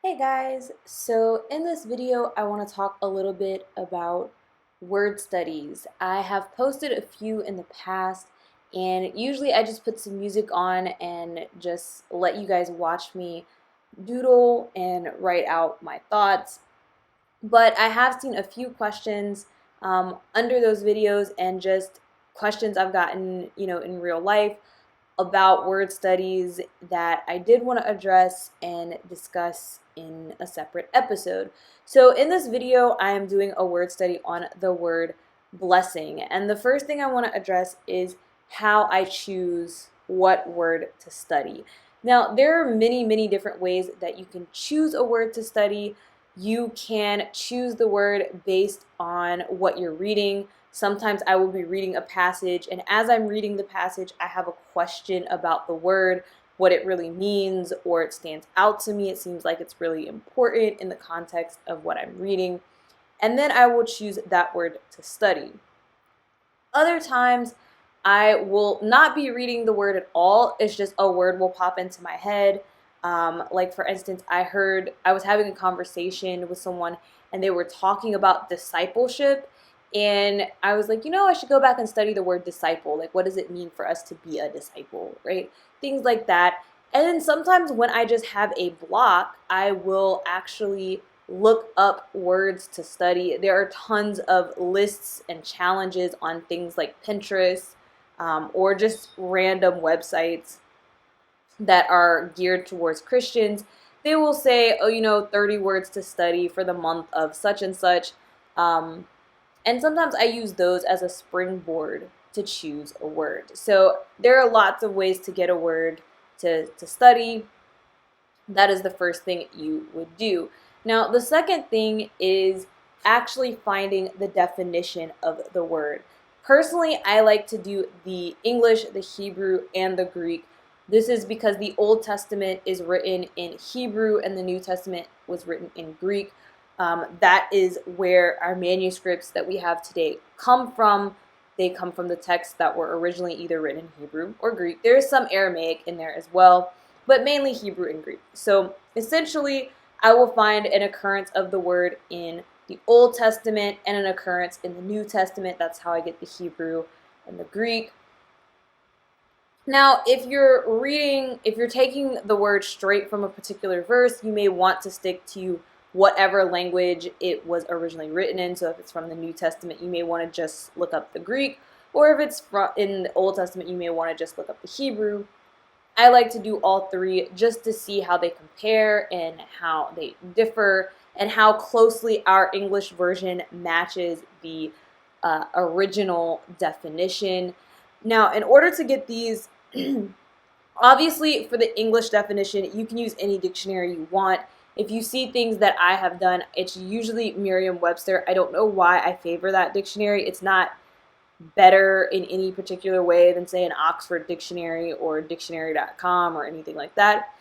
Hey guys, so in this video I want to talk a little bit about word studies. I have posted a few in the past and usually I just put some music on and just let you guys watch me doodle and write out my thoughts. But I have seen a few questions under those videos and just questions I've gotten, in real life about word studies that I did want to address and discuss in a separate episode. So in this video, I am doing a word study on the word blessing. And the first thing I want to address is how I choose what word to study. Now, there are many different ways that you can choose a word to study. You can choose the word based on what you're reading. Sometimes I will be reading a passage, and as I'm reading the passage, I have a question about the word, what it really means, or it stands out to me. It seems like it's really important in the context of what I'm reading. And then I will choose that word to study. Other times, I will not be reading the word at all. It's just a word will pop into my head. Like for instance, I was having a conversation with someone and they were talking about discipleship. And I was like, I should go back and study the word disciple. Like, what does it mean for us to be a disciple, right? Things like that. And then sometimes when I just have a block, I will actually look up words to study. There are tons of lists and challenges on things like Pinterest or just random websites that are geared towards Christians. They will say, 30 words to study for the month of such and such. And sometimes I use those as a springboard to choose a word. So there are lots of ways to get a word to study. That is the first thing you would do. Now, the second thing is actually finding the definition of the word. Personally, I like to do the English, the Hebrew, and the Greek. This is because the Old Testament is written in Hebrew and the New Testament was written in Greek. That is where our manuscripts that we have today come from. They come from the texts that were originally either written in Hebrew or Greek. There is some Aramaic in there as well, but mainly Hebrew and Greek. So essentially, I will find an occurrence of the word in the Old Testament and an occurrence in the New Testament. That's how I get the Hebrew and the Greek. Now, if you're taking the word straight from a particular verse, you may want to stick to whatever language it was originally written in. So if it's from the New Testament, you may want to just look up the Greek, or if it's in the Old Testament, you may want to just look up the Hebrew. I like to do all three just to see how they compare and how they differ and how closely our English version matches the original definition. Now, in order to get these, obviously for the English definition, you can use any dictionary you want. If you see things that I have done, it's usually Merriam-Webster. I don't know why I favor that dictionary. It's not better in any particular way than, say, an Oxford Dictionary or dictionary.com or anything like that.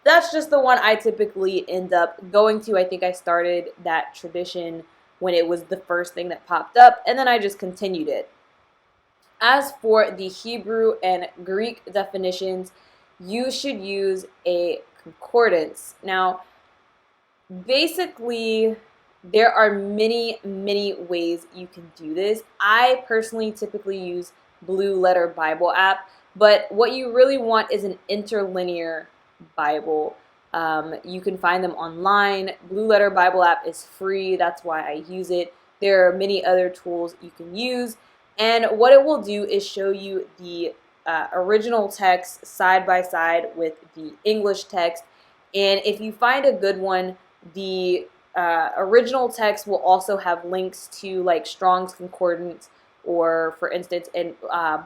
That's just the one I typically end up going to. I think I started that tradition when it was the first thing that popped up, and then I just continued it. As for the Hebrew and Greek definitions, you should use a concordance. Now, basically, there are many ways you can do this. I personally typically use Blue Letter Bible app, but what you really want is an Interlinear Bible. You can find them online. Blue Letter Bible app is free. That's why I use it. There are many other tools you can use. And what it will do is show you the original text side by side with the English text. And if you find a good one, the original text will also have links to like Strong's Concordance, or for instance, in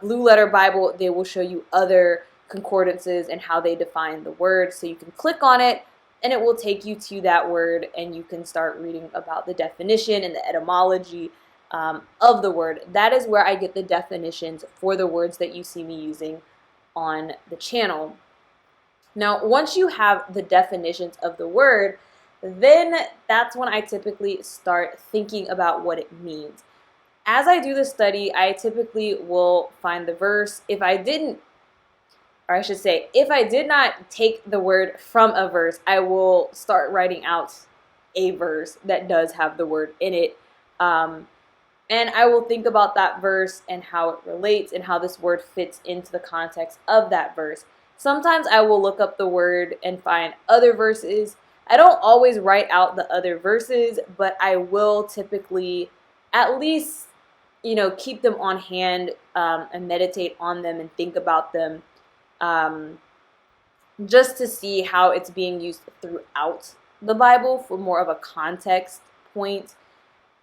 Blue Letter Bible, they will show you other concordances and how they define the word. So you can click on it and it will take you to that word and you can start reading about the definition and the etymology of the word. That is where I get the definitions for the words that you see me using on the channel. Now, once you have the definitions of the word, then that's when I typically start thinking about what it means. As I do the study, I typically will find the verse. If I didn't or I should say, if I did not take the word from a verse, I will start writing out a verse that does have the word in it. And I will think about that verse and how it relates and how this word fits into the context of that verse. Sometimes I will look up the word and find other verses. I don't always write out the other verses, but I will typically at least, keep them on hand, and meditate on them and think about them, um, just to see how it's being used throughout the Bible for more of a context point.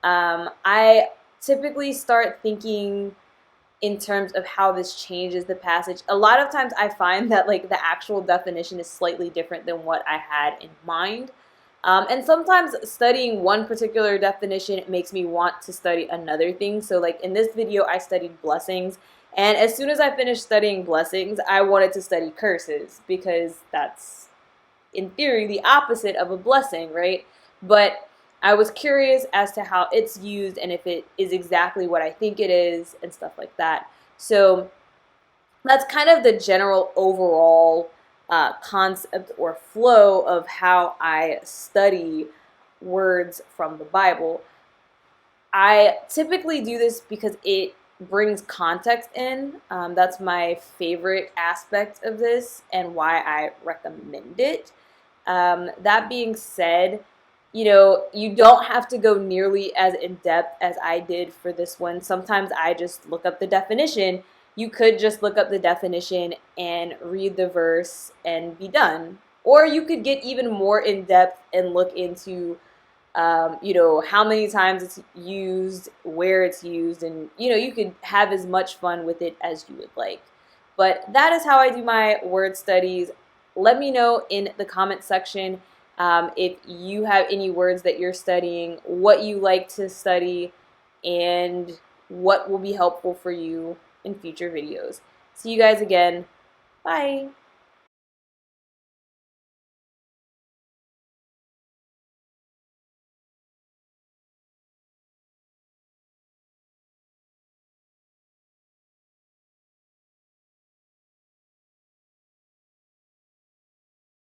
I typically start thinking in terms of how this changes the passage. A lot of times I find that like the actual definition is slightly different than what I had in mind. And sometimes studying one particular definition makes me want to study another thing. So like in this video, I studied blessings. And as soon as I finished studying blessings, I wanted to study curses because that's, in theory, the opposite of a blessing, right? But I was curious as to how it's used and if it is exactly what I think it is and stuff like that. So that's kind of the general overall concept or flow of how I study words from the Bible. I typically do this because it brings context in. That's my favorite aspect of this and why I recommend it. That being said, you don't have to go nearly as in depth as I did for this one. Sometimes I just look up the definition. You could just look up the definition and read the verse and be done. Or you could get even more in depth and look into, how many times it's used, where it's used, and, you could have as much fun with it as you would like. But that is how I do my word studies. Let me know in the comment section if you have any words that you're studying, what you like to study, and what will be helpful for you in future videos. See you guys again. Bye.